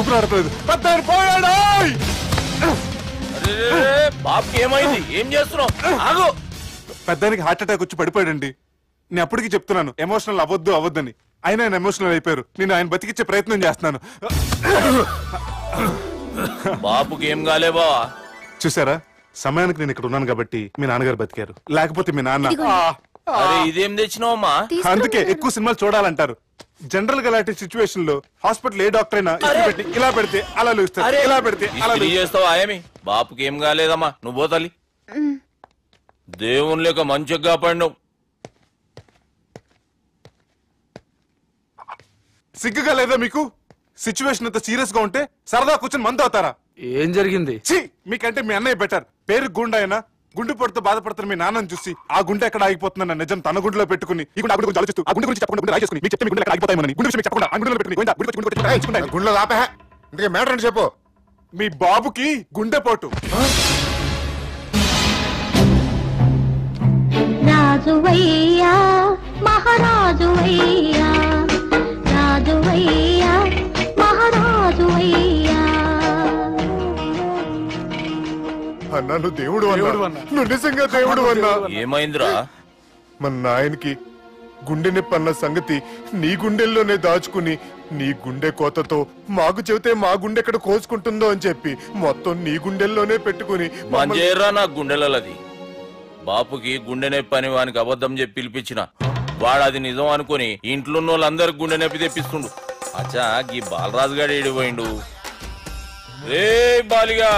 ఊపిరాడట్లేదు. పెద్ద పోయాడు. బాబుకి ఏమైంది? ఏం చేస్తున్నావు? ఆగు. పెద్దానికి హార్ట్ అటాక్ వచ్చి పడిపోయాడండి. నేను అప్పటికి చెప్తున్నాను ఎమోషనల్ అవ్వద్దని. అయినా ఆయన ఎమోషనల్ అయిపోయారు. నేను ఆయన బతికిచ్చే ప్రయత్నం చేస్తున్నాను. బాబుకి ఏం కాలే బావా? చూసారా, సమయానికి నేను ఇక్కడ ఉన్నాను కాబట్టి మీ నాన్నగారు బతికారు. లేకపోతే మీ నాన్న. అరే ఇదేం తెచ్చినావమ్మా? అందుకే ఎక్కువ సినిమాలు చూడాలంటారు. జనరల్ గా అలాంటి సిచ్యువేషన్ లో హాస్పిటల్ ఏ డాక్టర్ అయినా ఇలా పెడితే అలా లూస్తారు, ఇలా పెడితే అలా చేస్తావా? ఏమి బాపుకి ఏం కాలేదమ్మా, నువ్వు పోతల్లి. దేవుని లేక మంచిగా కాపాడినావు. సిగ్గుగా లేదా మీకు? సిచ్యువేషన్ అంత సీరియస్ గా ఉంటే సరదా కూర్చొని మందు అవుతారా? ఏం జరిగింది? మీకంటే మీ అన్నయ్య బెటర్. పేరు గుండె అయినా గుండె పొడితో బాధపడుతున్న మీ నాన్నని చూసి ఆ గుండె ఎక్కడ ఆగిపోతుందన్న నిజం తన గుండెలో పెట్టుకుని ఈ గుండె గురించి ఆలోచిస్తూ ఆ గుండె గురించి చెప్పకుండా రాయి చేసుకుని మీకు చెప్తే మీ గుండె ఎక్కడ ఆగిపోతాయని గుండె విషయం చెప్పకుండా ఆ గుండెలో పెట్టుకుని గుండెలో ఆపే ఇందుకే మ్యాటర్ అని చెప్పు. మీ బాబుకి గుండెపోటు. రాజువయ్యా మహారాజువయ్యా, రాజువయ్యా మహారాజువయ్యా. అన్నా నువ్వు దేవుడు అన్నా, నువ్వు నిజంగా దేవుడు అన్నా. ఏమైందిరా? మన నాయనకి గుండె నొప్పి అన్న సంగతి నీ గుండెల్లోనే దాచుకుని నీ గుండె కోతతో మాకు చెబితే మా గుండె ఎక్కడ కోసుకుంటుందో అని చెప్పి మొత్తం నీ గుండెల్లోనే పెట్టుకుని మంజేరా నా గుండెలది. బాపుకి గుండె నొప్పి అని వానికి అబద్ధం చెప్పి పిలిపించిన వాడు అది నిజం అనుకుని ఇంట్లో వాళ్ళందరికి గుండె నొప్పి తెప్పిస్తుండు. అచ్చా గీ బాలరాజు గారు ఏడిపోయిండు. రే బాలిగా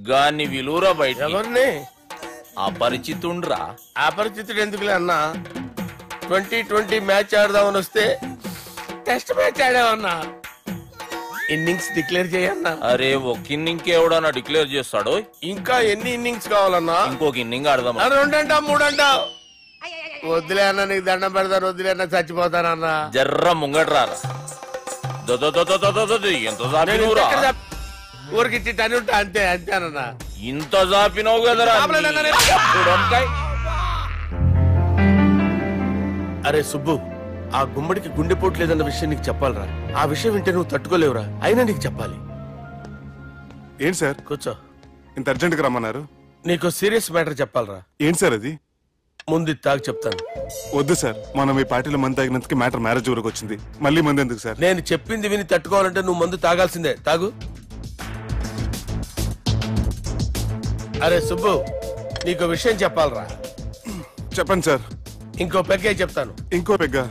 గాన్ని విలువరా బయట. అపరిచితుండ్రా. అపరిచితుడు ఎందుకులే అన్నా? 2020 మ్యాచ్ ఆడదామని వస్తే టెస్ట్ మ్యాచ్ ఆడామన్నా. ఇన్నింగ్స్ డిక్లేర్ చేయన్నా. అరే ఒక ఇన్నింగ్ ఎవడన్నా డిక్లేర్ చేస్తాడు? ఇంకా ఎన్ని ఇన్నింగ్స్ కావాలన్నా? ఇంకొక ఇన్నింగ్ ఆడదాం. 2 అంటా 3 అంటా? వద్దులే అన్న, నీకు దండం పెడతాను. వద్దులే అన్న, చచ్చిపోతానన్నా. జర్ర ముంగట్రా. ఎంత జాపినవురా? ఊరికిచ్చి టని ఉంటా అంతే అంతేనన్నా. ఇంత జాపినవు కదరా. అరే సుబ్బు, ఆ గుమ్మడికి గుండెపోటు లేదన్న విషయం నీకు చెప్పాలరా. ఆ విషయం వింటే నువ్వు తట్టుకోలేవురా. అయినా నీకు చెప్పాలి. ఏంటి సార్? కూర్చో. ఇంత అర్జెంట్ గా రమ్మన్నారు? నీకు సీరియస్ మ్యాటర్ చెప్పాలరా. ఏంటి సార్ అది? ముందు తాగు చెప్తాను. వద్దు సార్, మనం ఈ పార్టీలో మందు తాగినందుకు మ్యాటర్ మ్యారేజ్ వరకు వచ్చింది. మళ్ళీ మందు ఎందుకు సార్? నేను చెప్పింది విని తట్టుకోవాలంటే నువ్వు మందు తాగాల్సిందే. తాగు. అరే సుబ్బు, నీకు విషయం చెప్పాలరా. చెప్పండి సార్. ఇంకో పెగ్గే చెప్తాను. ఇంకో పెగ్గా?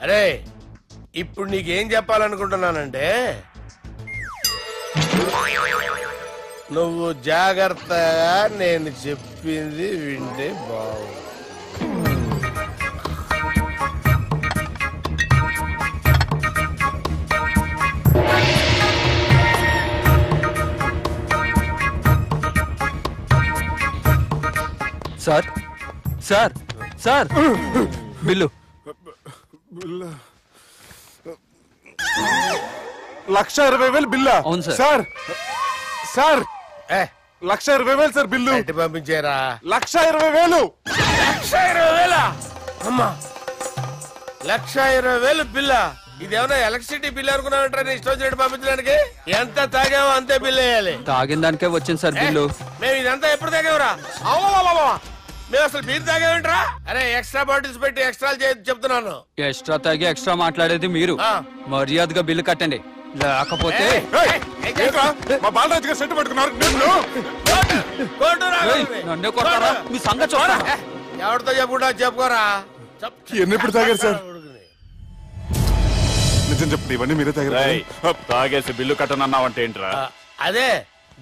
అరే ఇప్పుడు నీకేం చెప్పాలనుకుంటున్నానంటే, నువ్వు జాగ్రత్తగా నేను చెప్పింది వింటే బాగుంది. Sir sir sir bill. 1,20,000 బిల్లా? అవును sir. Sir sir 1,20,000 sir bill. పంపించారా? 1,20,000. 1,20,000? అమ్మా, 1,20,000 బిల్లా? ఇదేమన్నా ఎలక్ట్రిసిటీ బిల్ అనుకున్నామంటారా? నీ ఇష్టం వచ్చినట్టు పంపించడానికి. ఎంత తాగామో అంతే బిల్ వేయాలి. తాగిన దానికే వచ్చింది సార్ బిల్లు. మేము ఇదంతా ఎప్పుడు తాగావురా? మేము అసలు బీర్ తాగామంటరా? అరే ఎక్స్ట్రా బాటిల్స్ పెట్టి ఎక్స్ట్రా చెప్తున్నాను. ఎక్స్ట్రా తాగి ఎక్స్ట్రా మాట్లాడేది మీరు. మర్యాదగా బిల్లు కట్టండి, లేకపోతే మా బాలరాజు గారు సెట్ పట్టుకున్నారు. నన్నే కొడతారా? మీ సంగతి చూడరా. ఎవరితో చెప్పుకుంటా చెప్పుకోరా. ఎన్నెప్పుడు తాగారు సార్? నిజం చెప్పండి, ఇవన్నీ మీరే తాగారు? తాగేసి బిల్లు కట్టనన్నావంటే ఏంట్రా? అదే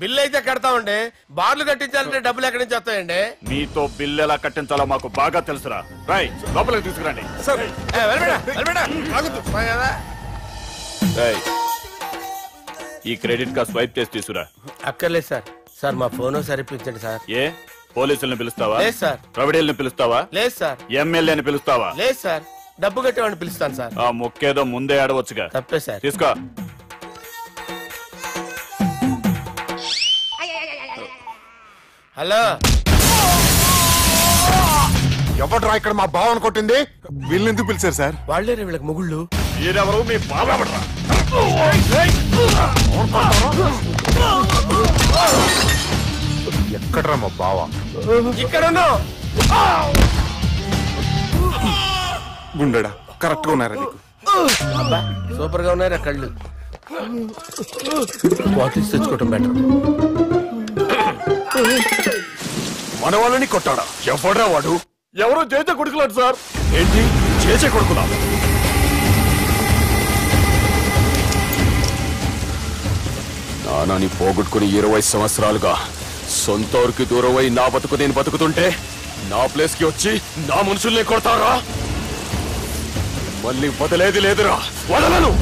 బిల్లు అయితే కడతామండి. బార్లు కట్టించాలంటే డబ్బులు ఎక్కడి నుంచి వస్తాయండి? నీతో బిల్లు ఎలా కట్టించాలో మాకు బాగా తెలుసురా. రాయ్ లోపలికి తీసుకురండి. ఈ క్రెడిట్ కార్డ్ స్వైప్ చేసి తీసుకురా. అక్కర్లేదు సార్. సార్ మా ఫోన్ సరిపించండి సార్. ఏ పోలీసులను పిలుస్తావా? లేదు సార్. ప్రొవిడీలను పిలుస్తావా? లేదు సార్. ఎమ్మెల్యేని పిలుస్తావా? లేదు సార్. డబ్బు కట్టేవాడిని పిలుస్తాను సార్. ఆ మొక్కేదో ముందే ఆడవచ్చుగా. తప్పే సార్. తీసుకో. హలో ఎవడ్రా ఇక్కడ మా బావని కొట్టింది? వీళ్ళని ఎందుకు పిలిచారు సార్? వాళ్ళేరే వీళ్ళకి మొగుళ్ళు. ఈరెవరు? మీ బావెవడ్రా? ఎక్కడ్రా మా బావ? ఇక్కడ గుండెడా కరెక్ట్ గా ఉన్నారా నీకు? సూపర్ గా ఉన్నారా కళ్ళు? బాటిల్స్ తెచ్చుకోవటం బెటర్. మన వాళ్ళని కొట్టాడా? ఎవడ్రా వాడు? ఎవరో చేసే కొడుకులాడు సార్. ఏంటి చేసే కొడుకులా? నానాని పోగొట్టుకుని 20 సంవత్సరాలుగా సొంత ఊరికి దూరమై నా బతుకు నేను బతుకుతుంటే నా ప్లేస్ కి వచ్చి నా మనుషుల్ని కొడతారా? మళ్ళీ వదిలేది లేదురా, వదలను.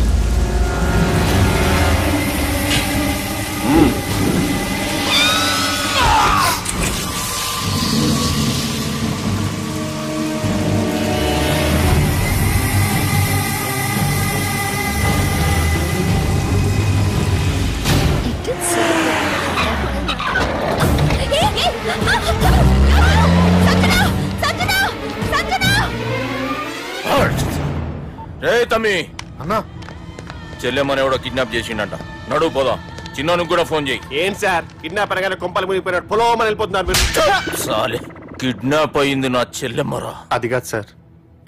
రే తమ్మి, అన్నా చెల్లెమ్మని ఎవడో కిడ్నాప్ చేసిండంట. నడువు పోదాం. చిన్నోనికి కూడా ఫోన్ చేయి. ఏం సార్ కిడ్నాప్ అనగానే కొంపలు మునిగిపోయినట్టు పొలోమని వెళ్ళిపోతున్నారు మీరు? సాలే, కిడ్నాప్ అయింది నా చెల్లెమ్మరా. అది కాదు సార్,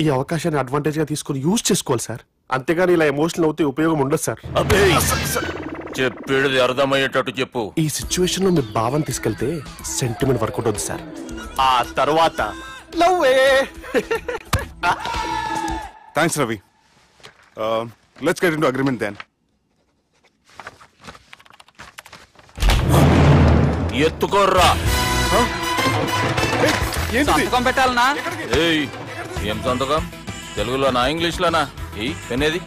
ఈ అవకాశాన్ని అడ్వాంటేజ్ గా తీసుకుని యూజ్ చేసుకోవాలి సార్. అంతేగాని ఇలా ఎమోషనల్ అవుతే ఉపయోగం ఉండదు సార్. అబ్బే, చెప్పేది అర్థమయ్యేటట్టు చెప్పు. ఈ సిచ్యువేషన్ లో మీరు భావం తీసుకెళ్తే సెంటిమెంట్ వర్కౌట్ అవుతుంది సార్. ఆ తర్వాత లవ్వే. Thanks Ravi. Let's get into agreement then. ఎత్తుకోర్రా. సంతకం పెట్టాలనా? ఏయ్, ఏం సంతకం? తెలుగులోనా ఇంగ్లీష్లోనా? ఏయ్ పెనేది.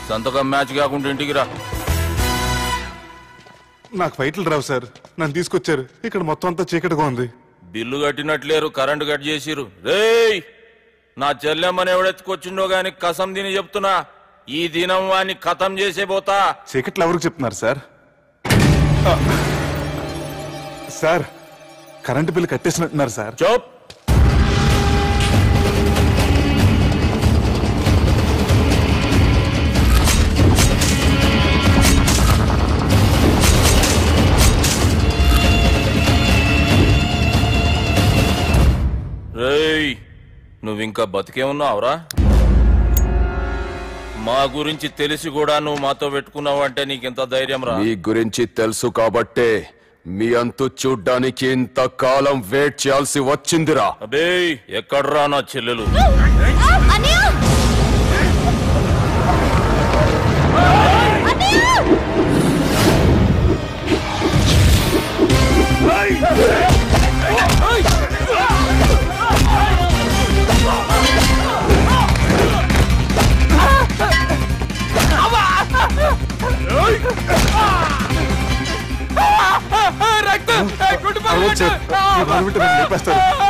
సంతకం మ్యాచ్ కాకుండా ఇంటికి రా. నాకు ఫైట్లు రావు సార్, నన్ను తీసుకొచ్చారు. ఇక్కడ మొత్తం అంతా చీకటిగా ఉంది. బిల్లు కట్టినట్లేరు, కరెంటు కట్ చేసిరు. రేయ్, నా చెల్లెమ్మని ఎవడెత్తుకొచ్చిండో గాని కసం తిని చెప్తున్నా, ఈ దినం వాణ్ణి ఖతం చేసే పోతా. చీకట్లు ఎవరికి చెప్తున్నారు సార్? సార్, కరెంటు బిల్లు కట్టేసినట్టున్నారు సార్. చోప్. రేయ్, నువ్వింకా బతికే ఉన్నావురా? మా గురించి తెలిసి కూడా నువ్వు మాతో పెట్టుకున్నావు అంటే నీకెంత ధైర్యం రా? మీ గురించి తెలుసు కాబట్టే మీ అంతు చూడ్డానికి ఇంతకాలం వెయిట్ చేయాల్సి వచ్చిందిరా. అబే, ఎక్కడ్రా నా చెల్లెలు?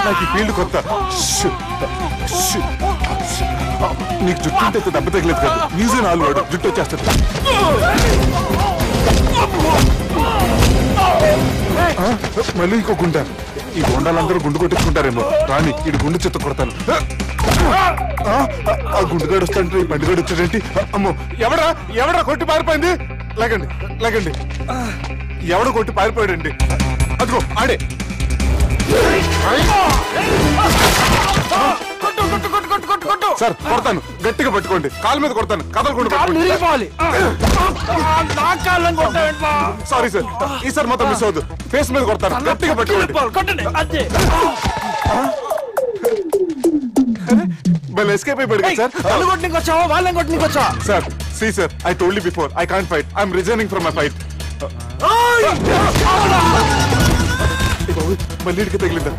నాకు ఈ ఫీల్డ్ కొత్త. నీకు జుట్టు ఉంటే దెబ్బ తగలేదు కదా, మ్యూజియం ఆలు వాడు జుట్టు వచ్చేస్తాడు. మళ్ళీ ఇంకో గుండ. ఈ గుండాలందరూ గుండు కొట్టించుకుంటారేమో. రాని ఇటు గుండు చెత్త కొడతాను. ఆ గుండుగాడు వస్తాంటే ఈ బండిగాడు వచ్చాడేంటి? అమ్మో, ఎవడా కొట్టి పారిపోయింది? లాగండి లాగండి. ఎవడో కొట్టి పారిపోయాడండి. అదిగో ఆడే. సార్ కొడతాను, గట్టిగా పట్టుకోండి. కాలు మీద కొడతాను, కదలకుండా సారీ సార్, ఈసారి మొత్తం మిస్ అవద్దు. ఫేస్ మీద కొడతాను, గట్టిగా పట్టుకోండి. మళ్ళీ ఎస్కేప్ అయిపోయాడు సార్. వాళ్ళని కొట్టినకొచ్చా? Sir, see sir, I told you before, I can't fight. I'm resigning from my fight. మళ్ళీ ఇడికి తగిలిందా?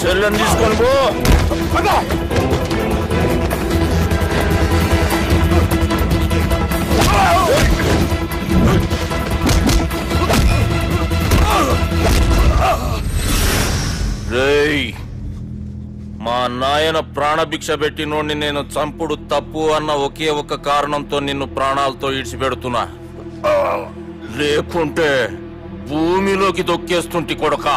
చెల్లెని తీసుకొని పో. నాయన ప్రాణభిక్ష పెట్టినోడిని నేను చంపుడు తప్పు అన్న ఒకే ఒక్క కారణంతో నిన్ను ప్రాణాలతో ఇడిచిపెడుతున్నా. లేకుంటే భూమిలోకి దొక్కేస్తుంటి కొడక.